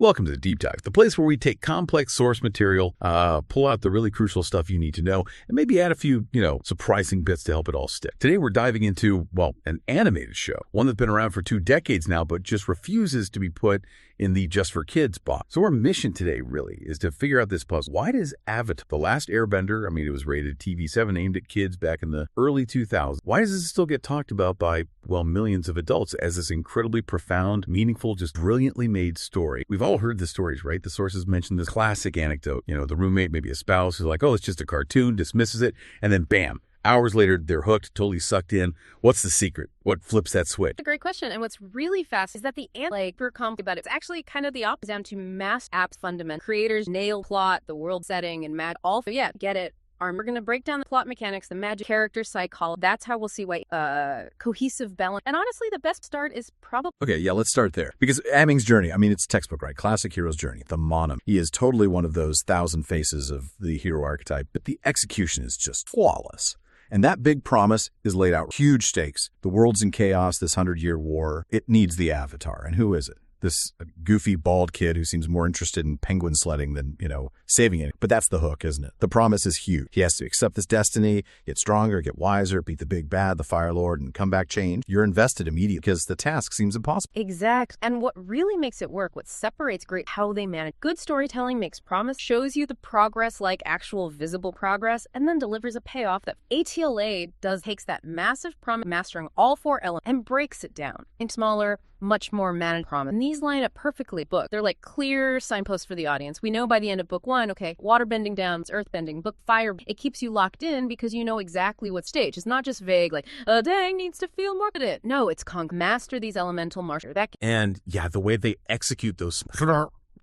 Welcome to the Deep Dive, the place where we take complex source material, pull out the really crucial stuff you need to know, and maybe add a few, surprising bits to help it all stick. Today we're diving into, an animated show, one that's been around for 2 decades now, but just refuses to be put in the just for kids box. So our mission today really is to figure out this puzzle. Why does Avatar, The Last Airbender, it was rated TV7, aimed at kids back in the early 2000s. Why does this still get talked about by, millions of adults as this incredibly profound, meaningful, just brilliantly made story? We've all heard the stories, right? The sources mention this classic anecdote. The roommate, maybe a spouse, who's like, oh, it's just a cartoon, dismisses it, and then bam, hours later, they're hooked, totally sucked in. What's the secret? What flips that switch? That's a great question. And what's really fast is that the ATLA, for about it's actually kind of the opposite down to mass apps fundamental. Creators nail plot, the world setting, and get it. We're going to break down the plot mechanics, the magic, character psychology. That's how we'll see why cohesive balance. And honestly, the best start is probably... Okay, yeah, let's start there. Because Amming's journey, it's textbook, right? Classic hero's journey, the monom. He is totally one of those 1,000 faces of the hero archetype, but the execution is just flawless. And that big promise is laid out. Huge stakes. The world's in chaos, this 100-year war. It needs the Avatar. And who is it? This goofy, bald kid who seems more interested in penguin sledding than, saving it. But that's the hook, isn't it? The promise is huge. He has to accept this destiny, get stronger, get wiser, beat the big bad, the Fire Lord, and come back changed. You're invested immediately because the task seems impossible. Exact. And what really makes it work, what separates great, how they manage. Good storytelling makes promise, shows you the progress like actual visible progress, and then delivers a payoff that ATLA takes that massive promise, mastering all 4 elements, and breaks it down into smaller, much more managed promise. And these line up perfectly book. They're like clear signposts for the audience. We know by the end of book 1, okay, water bending down, earth bending, book fire. It keeps you locked in because you know exactly what stage. It's not just vague, like, dang needs to feel more of it. No, it's master these elemental martial. And yeah, the way they execute those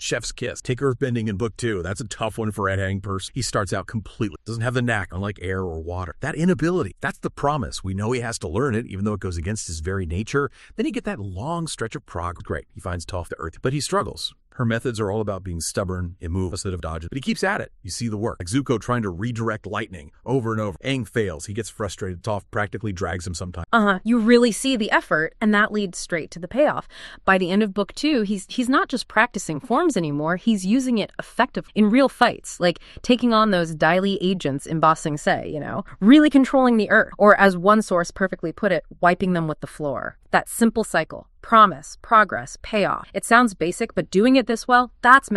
chef's kiss. Take earthbending in book 2. That's a tough one for Ed Hangpurse. He starts out completely. Doesn't have the knack, unlike air or water. That inability, that's the promise. We know he has to learn it, even though it goes against his very nature. Then you get that long stretch of progress. Great. He finds Toph to earth, but he struggles. Her methods are all about being stubborn, immovable, instead of dodges. But he keeps at it. You see the work. Like Zuko trying to redirect lightning over and over. Aang fails. He gets frustrated. Toph practically drags him sometimes. You really see the effort, and that leads straight to the payoff. By the end of book 2, he's not just practicing forms anymore. He's using it effectively in real fights, like taking on those Dai Li agents in Ba Sing Se, really controlling the earth. Or as one source perfectly put it, wiping them with the floor. That simple cycle. Promise, progress, payoff. It sounds basic, but doing it this well, that's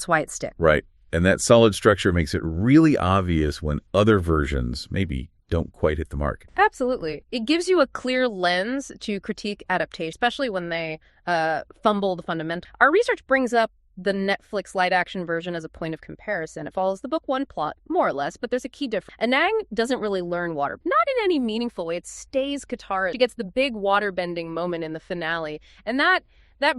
why it sticks. Right. And that solid structure makes it really obvious when other versions maybe don't quite hit the mark. Absolutely. It gives you a clear lens to critique adaptation, especially when they fumble the fundamental. Our research brings up the Netflix live-action version as a point of comparison. It follows the book 1 plot, more or less, but there's a key difference. Anang doesn't really learn water. Not in any meaningful way. It stays Katara. She gets the big water-bending moment in the finale, and that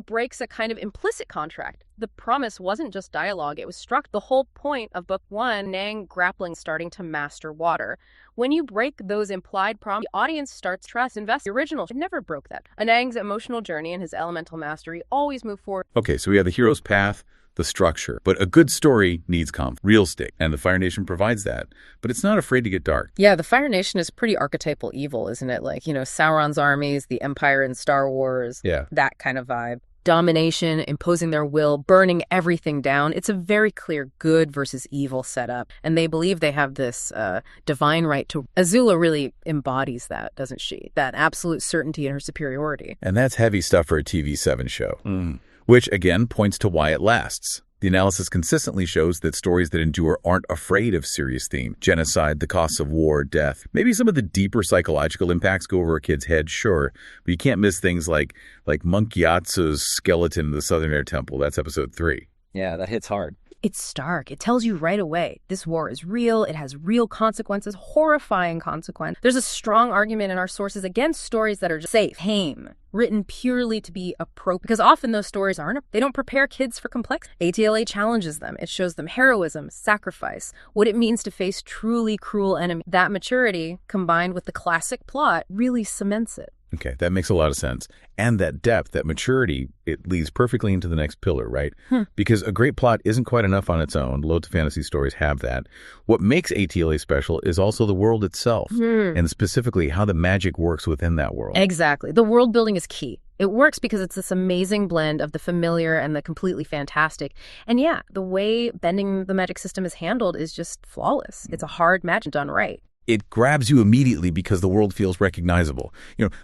breaks a kind of implicit contract. The promise wasn't just dialogue. It was struck. The whole point of book 1, Anang grappling, starting to master water. When you break those implied promises, the audience starts to trust, invest. The original never broke that. Anang's emotional journey and his elemental mastery always move forward. Okay, so we have the hero's path, the structure. But a good story needs real stake. And the Fire Nation provides that. But it's not afraid to get dark. Yeah, the Fire Nation is pretty archetypal evil, isn't it? Like, Sauron's armies, the Empire in Star Wars. Yeah. That kind of vibe. Domination, imposing their will, burning everything down. It's a very clear good versus evil setup. And they believe they have this divine right to... Azula really embodies that, doesn't she? That absolute certainty in her superiority. And that's heavy stuff for a TV7 show. Which, again, points to why it lasts. The analysis consistently shows that stories that endure aren't afraid of serious themes. Genocide, the costs of war, death. Maybe some of the deeper psychological impacts go over a kid's head, sure. But you can't miss things like Monk Yatsu's skeleton in the Southern Air Temple. That's episode 3. Yeah, that hits hard. It's stark. It tells you right away. This war is real. It has real consequences, horrifying consequences. There's a strong argument in our sources against stories that are just safe, tame, written purely to be appropriate. Because often those stories they don't prepare kids for complex. ATLA challenges them. It shows them heroism, sacrifice, what it means to face truly cruel enemies. That maturity, combined with the classic plot, really cements it. Okay, that makes a lot of sense. And that depth, that maturity, it leads perfectly into the next pillar, right? Because a great plot isn't quite enough on its own. Loads of fantasy stories have that. What makes ATLA special is also the world itself, and specifically how the magic works within that world. Exactly. The world building is key. It works because it's this amazing blend of the familiar and the completely fantastic. And yeah, the way bending the magic system is handled is just flawless. It's a hard magic done right. It grabs you immediately because the world feels recognizable.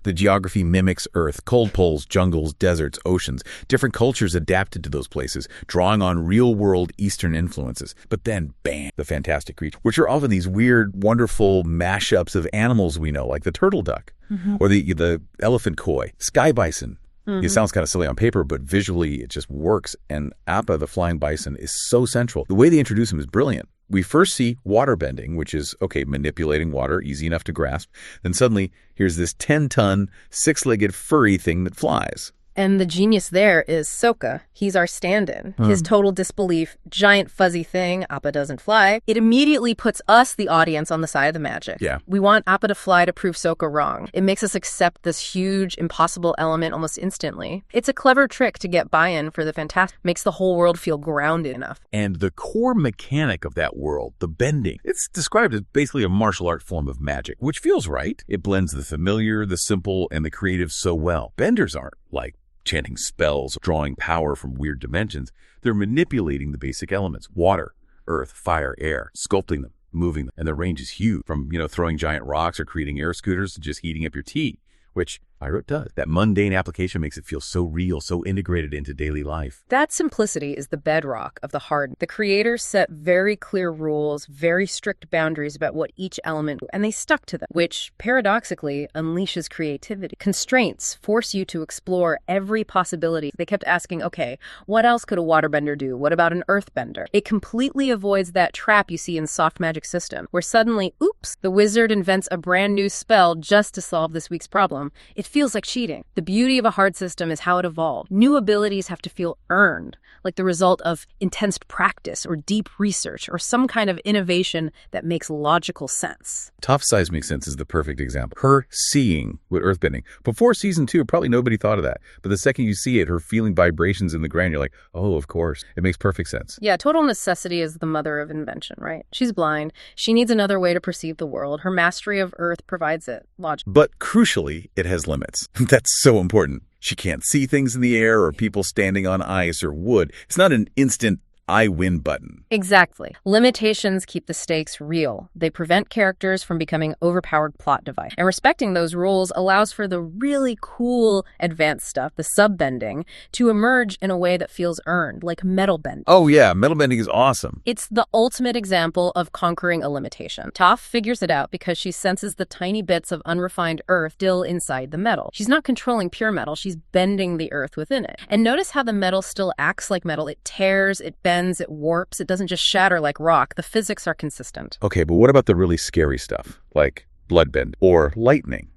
The geography mimics Earth, cold poles, jungles, deserts, oceans. Different cultures adapted to those places, drawing on real-world Eastern influences. But then, bam, the fantastic creatures, which are often these weird, wonderful mashups of animals we know, like the turtle duck or the elephant koi, sky bison. It sounds kind of silly on paper, but visually it just works. And Appa, the flying bison, is so central. The way they introduce him is brilliant. We first see water bending, which is, manipulating water, easy enough to grasp. Then suddenly, here's this 10-ton, 6-legged furry thing that flies. And the genius there is Sokka. He's our stand-in. His total disbelief, giant fuzzy thing, Appa doesn't fly. It immediately puts us, the audience, on the side of the magic. Yeah. We want Appa to fly to prove Sokka wrong. It makes us accept this huge, impossible element almost instantly. It's a clever trick to get buy-in for the fantastic. Makes the whole world feel grounded enough. And the core mechanic of that world, the bending, it's described as basically a martial art form of magic, which feels right. It blends the familiar, the simple, and the creative so well. Benders aren't like chanting spells, drawing power from weird dimensions. They're manipulating the basic elements: water, earth, fire, air, sculpting them, moving them. And the range is huge, from, throwing giant rocks or creating air scooters to just heating up your tea, which Pyro does. That mundane application makes it feel so real, so integrated into daily life. That simplicity is the bedrock of the hard. The creators set very clear rules, very strict boundaries about what each element, and they stuck to them, which paradoxically unleashes creativity. Constraints force you to explore every possibility. They kept asking, okay, what else could a waterbender do? What about an earthbender? It completely avoids that trap you see in soft magic system, where suddenly, oops, the wizard invents a brand new spell just to solve this week's problem. It feels like cheating. The beauty of a hard system is how it evolved. New abilities have to feel earned, like the result of intense practice or deep research or some kind of innovation that makes logical sense. Tough Seismic Sense is the perfect example. Her seeing with earthbending. Before season 2, probably nobody thought of that. But the second you see it, her feeling vibrations in the ground, you're like, oh, of course. It makes perfect sense. Yeah, total necessity is the mother of invention, right? She's blind. She needs another way to perceive the world. Her mastery of Earth provides it. Logic. But crucially, it has limits. That's so important. She can't see things in the air or people standing on ice or wood. It's not an instant I win button. Exactly. Limitations keep the stakes real. They prevent characters from becoming overpowered plot device. And respecting those rules allows for the really cool advanced stuff, the subbending, to emerge in a way that feels earned, like metal bending. Oh yeah, metal bending is awesome. It's the ultimate example of conquering a limitation. Toph figures it out because she senses the tiny bits of unrefined earth still inside the metal. She's not controlling pure metal, she's bending the earth within it. And notice how the metal still acts like metal. It tears, it bends, it warps. It doesn't just shatter like rock. The physics are consistent. Okay, but what about the really scary stuff, like bloodbend or lightning?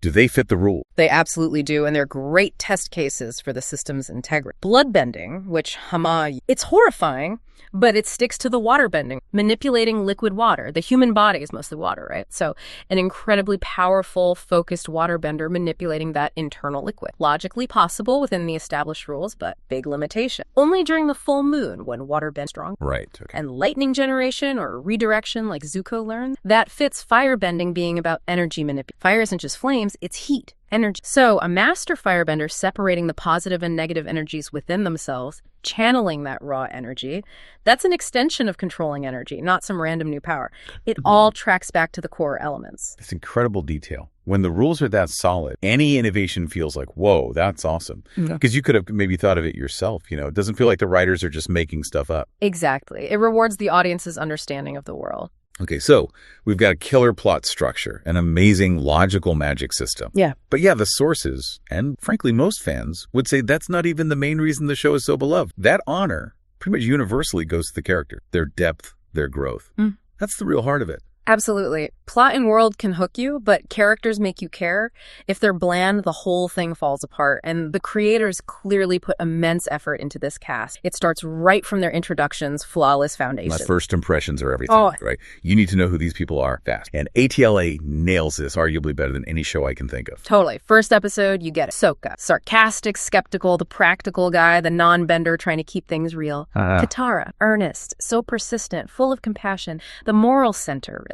Do they fit the rule? They absolutely do, and they're great test cases for the system's integrity. Bloodbending, which it's horrifying, but it sticks to the water bending, manipulating liquid water. The human body is mostly water, right? So an incredibly powerful, focused waterbender manipulating that internal liquid. Logically possible within the established rules, but big limitation. Only during the full moon when water bends strong. Right. Okay. And lightning generation or redirection like Zuko learned, that fits firebending being about energy manipulation. Fire isn't just flames, it's heat. Energy. So a master firebender separating the positive and negative energies within themselves, channeling that raw energy, that's an extension of controlling energy, not some random new power. It all tracks back to the core elements. It's incredible detail. When the rules are that solid, any innovation feels like, whoa, that's awesome. Because you could have maybe thought of it yourself. It doesn't feel like the writers are just making stuff up. Exactly. It rewards the audience's understanding of the world. Okay, so we've got a killer plot structure, an amazing logical magic system. Yeah. But yeah, the sources, and frankly most fans, would say that's not even the main reason the show is so beloved. That honor pretty much universally goes to the character, their depth, their growth. That's the real heart of it. Absolutely. Plot and world can hook you, but characters make you care. If they're bland, the whole thing falls apart. And the creators clearly put immense effort into this cast. It starts right from their introductions, flawless foundation. My first impressions are everything, right? You need to know who these people are fast. And ATLA nails this arguably better than any show I can think of. Totally. First episode, you get Sokka. Sarcastic, skeptical, the practical guy, the non-bender trying to keep things real. Katara, earnest, so persistent, full of compassion. The moral center, really.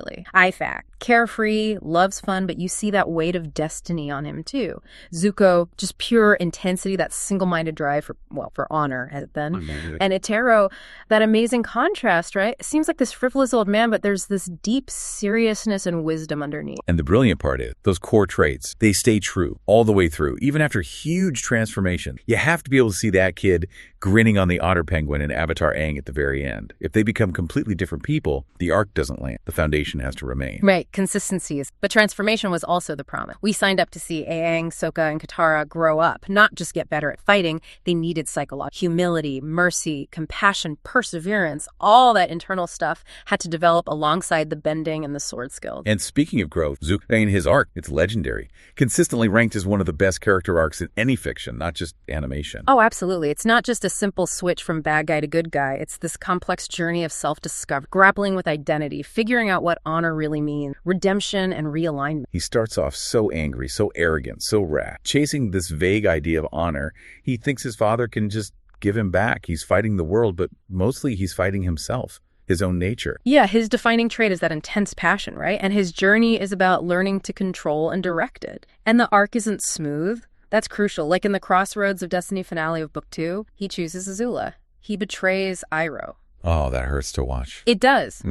Fact. Carefree, loves fun, but you see that weight of destiny on him too. Zuko, just pure intensity, that single-minded drive for honor then. And Itaro, that amazing contrast, right? It seems like this frivolous old man, but there's this deep seriousness and wisdom underneath. And the brilliant part is, those core traits, they stay true all the way through, even after huge transformation. You have to be able to see that kid grinning on the otter penguin in Avatar Aang at the very end. If they become completely different people, the arc doesn't land. The foundation has to remain. Right, consistencies. But transformation was also the promise. We signed up to see Aang, Sokka, and Katara grow up, not just get better at fighting. They needed psychological humility, mercy, compassion, perseverance. All that internal stuff had to develop alongside the bending and the sword skills. And speaking of growth, Zuko, in his arc, it's legendary. Consistently ranked as one of the best character arcs in any fiction, not just animation. Oh, absolutely. It's not just a simple switch from bad guy to good guy. It's this complex journey of self-discovery, grappling with identity, figuring out what honor really means, redemption and realignment. He starts off so angry, so arrogant, so rash. Chasing this vague idea of honor, he thinks his father can just give him back. He's fighting the world, but mostly he's fighting himself, his own nature. Yeah, his defining trait is that intense passion, right? And his journey is about learning to control and direct it. And the arc isn't smooth. That's crucial. Like in the Crossroads of Destiny finale of Book 2, he chooses Azula. He betrays Iroh. Oh, that hurts to watch. It does.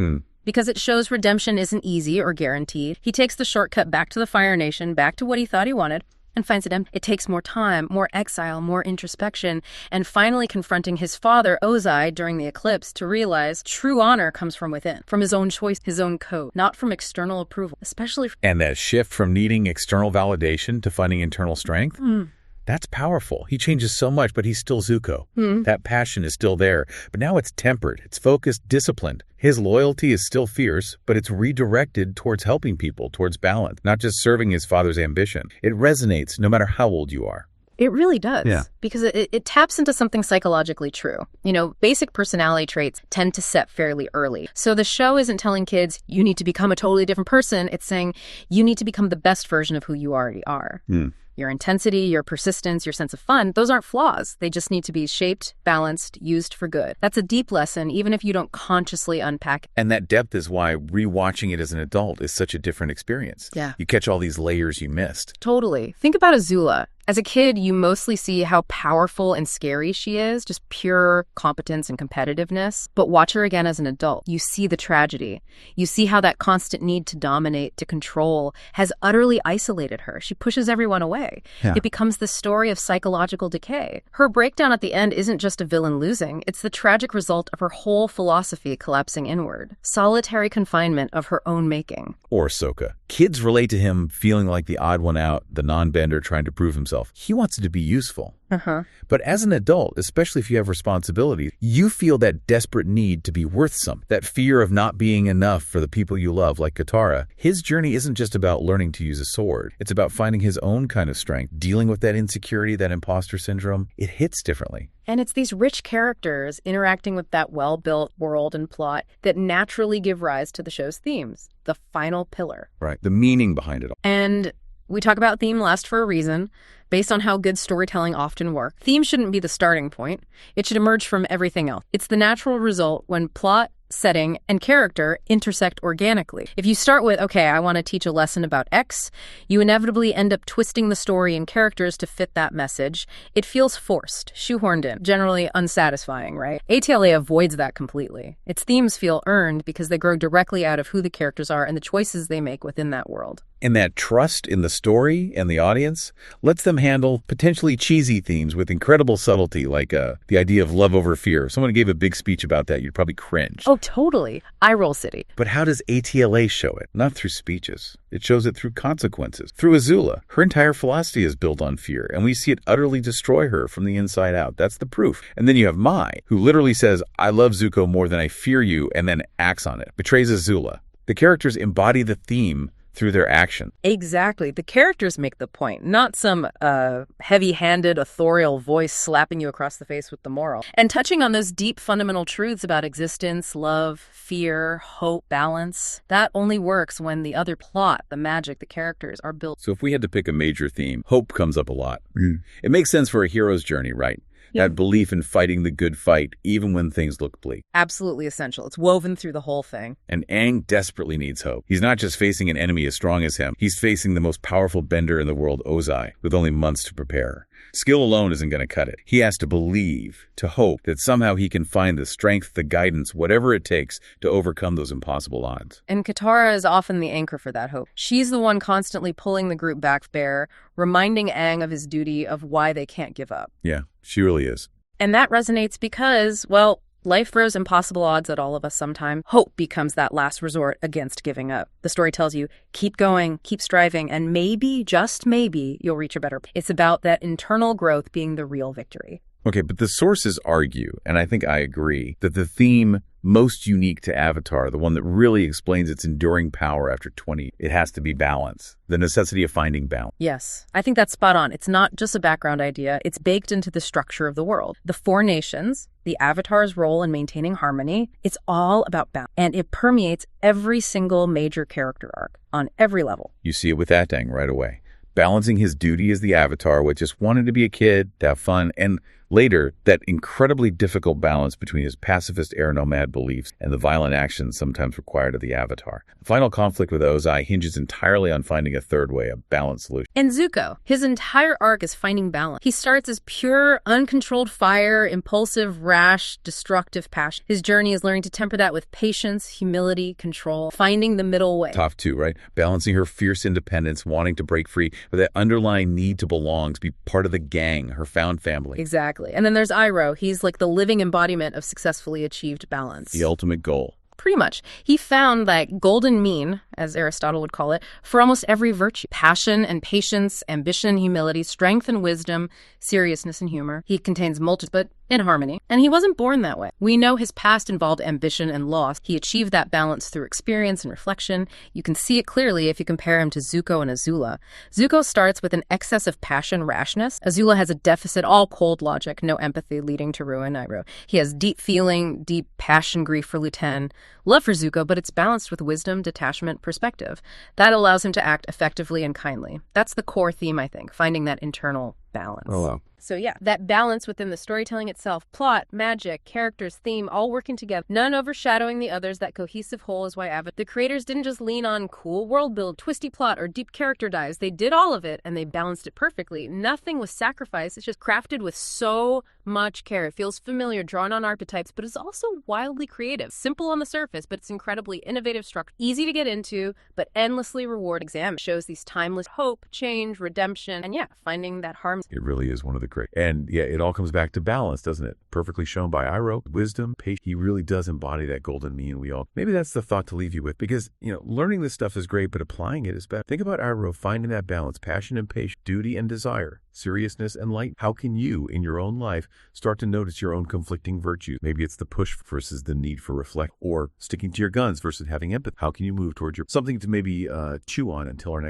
Because it shows redemption isn't easy or guaranteed. He takes the shortcut back to the Fire Nation, back to what he thought he wanted, and finds it empty. It takes more time, more exile, more introspection, and finally confronting his father, Ozai, during the eclipse to realize true honor comes from within, from his own choice, his own code, not from external approval, especially... And that shift from needing external validation to finding internal strength? That's powerful. He changes so much, but he's still Zuko. That passion is still there, but now it's tempered, it's focused, disciplined. His loyalty is still fierce, but it's redirected towards helping people, towards balance, not just serving his father's ambition. It resonates no matter how old you are. It really does. Yeah. Because it taps into something psychologically true. You know, basic personality traits tend to set fairly early. So the show isn't telling kids, you need to become a totally different person. It's saying, you need to become the best version of who you already are. Your intensity, your persistence, your sense of fun, those aren't flaws. They just need to be shaped, balanced, used for good. That's a deep lesson, even if you don't consciously unpack it. And that depth is why rewatching it as an adult is such a different experience. Yeah. You catch all these layers you missed. Totally. Think about Azula. As a kid, you mostly see how powerful and scary she is, just pure competence and competitiveness. But watch her again as an adult. You see the tragedy. You see how that constant need to dominate, to control, has utterly isolated her. She pushes everyone away. Yeah. It becomes the story of psychological decay. Her breakdown at the end isn't just a villain losing. It's the tragic result of her whole philosophy collapsing inward. Solitary confinement of her own making. Or Sokka. Kids relate to him feeling like the odd one out, the non-bender trying to prove himself. He wants it to be useful. But as an adult, especially if you have responsibilities, you feel that desperate need to be worth something, that fear of not being enough for the people you love, like Katara. His journey isn't just about learning to use a sword. It's about finding his own kind of strength, dealing with that insecurity, that imposter syndrome. It hits differently. And it's these rich characters interacting with that well-built world and plot that naturally give rise to the show's themes, the final pillar. Right. The meaning behind it all. And we talk about theme last for a reason. Based on how good storytelling often works, theme shouldn't be the starting point. It should emerge from everything else. It's the natural result when plot, setting, and character intersect organically. If you start with, okay, I want to teach a lesson about X, you inevitably end up twisting the story and characters to fit that message. It feels forced, shoehorned in, generally unsatisfying, right? ATLA avoids that completely. Its themes feel earned because they grow directly out of who the characters are and the choices they make within that world. And that trust in the story and the audience lets them handle potentially cheesy themes with incredible subtlety, like the idea of love over fear. If someone gave a big speech about that, you'd probably cringe. Oh, totally. Eye roll city. But how does ATLA show it? Not through speeches. It shows it through consequences. Through Azula. Her entire philosophy is built on fear, and we see it utterly destroy her from the inside out. That's the proof. And then you have Mai, who literally says, I love Zuko more than I fear you, and then acts on it. Betrays Azula. The characters embody the theme through their action. Exactly. The characters make the point, not some heavy-handed, authorial voice slapping you across the face with the moral. And touching on those deep fundamental truths about existence, love, fear, hope, balance, that only works when the other plot, the magic, the characters are built. So if we had to pick a major theme, hope comes up a lot. It makes sense for a hero's journey, right? That belief in fighting the good fight, even when things look bleak. Absolutely essential. It's woven through the whole thing. And Aang desperately needs hope. He's not just facing an enemy as strong as him. He's facing the most powerful bender in the world, Ozai, with only months to prepare. Skill alone isn't going to cut it. He has to believe, to hope that somehow he can find the strength, the guidance, whatever it takes to overcome those impossible odds. And Katara is often the anchor for that hope. She's the one constantly pulling the group back bare, reminding Aang of his duty of why they can't give up. Yeah, she really is. And that resonates because, well, life throws impossible odds at all of us sometime. Hope becomes that last resort against giving up. The story tells you, keep going, keep striving, and maybe, just maybe, you'll reach a better place. It's about that internal growth being the real victory. Okay, but the sources argue, and I think I agree, that the theme most unique to Avatar, the one that really explains its enduring power after 20, it has to be balance. The necessity of finding balance. Yes, I think that's spot on. It's not just a background idea. It's baked into the structure of the world. The four nations, the Avatar's role in maintaining harmony, it's all about balance. And it permeates every single major character arc on every level. You see it with Atang right away. Balancing his duty as the Avatar with just wanting to be a kid, to have fun, and later, that incredibly difficult balance between his pacifist air nomad beliefs and the violent actions sometimes required of the Avatar. The final conflict with Ozai hinges entirely on finding a third way, a balanced solution. And Zuko, his entire arc is finding balance. He starts as pure, uncontrolled fire, impulsive, rash, destructive passion. His journey is learning to temper that with patience, humility, control, finding the middle way. Top two, right? Balancing her fierce independence, wanting to break free, but that underlying need to belong, to be part of the gang, her found family. Exactly. And then there's Iroh. He's like the living embodiment of successfully achieved balance. The ultimate goal. Pretty much. He found that golden mean, as Aristotle would call it, for almost every virtue. Passion and patience, ambition, humility, strength and wisdom, seriousness and humor. He contains multitudes, but in harmony. And he wasn't born that way. We know his past involved ambition and loss. He achieved that balance through experience and reflection. You can see it clearly if you compare him to Zuko and Azula. Zuko starts with an excess of passion, rashness. Azula has a deficit, all cold logic, no empathy, leading to ruin. Iroh. He has deep feeling, deep passion, grief for Luten, love for Zuko, but it's balanced with wisdom, detachment, perspective. That allows him to act effectively and kindly. That's the core theme, I think, finding that internal balance. Oh, wow. So yeah, that balance within the storytelling itself, plot, magic, characters, theme, all working together, none overshadowing the others, that cohesive whole is why the creators didn't just lean on cool world build, twisty plot, or deep character dives. They did all of it, and they balanced it perfectly. Nothing was sacrificed. It's just crafted with so much care. It feels familiar, drawn on archetypes, but it's also wildly creative. Simple on the surface, but it's incredibly innovative structure. Easy to get into, but endlessly rewarding. Exam shows these timeless hope, change, redemption, and yeah, finding that harmony. It really is one of the great. And yeah, it all comes back to balance, doesn't it? Perfectly shown by Iroh. Wisdom, patience. He really does embody that golden mean we all. Maybe that's the thought to leave you with, because, learning this stuff is great, but applying it is better. Think about Iroh finding that balance, passion and patience, duty and desire, seriousness and light. How can you, in your own life, start to notice your own conflicting virtues? Maybe it's the push versus the need for reflect, or sticking to your guns versus having empathy. How can you move towards something to maybe chew on until our next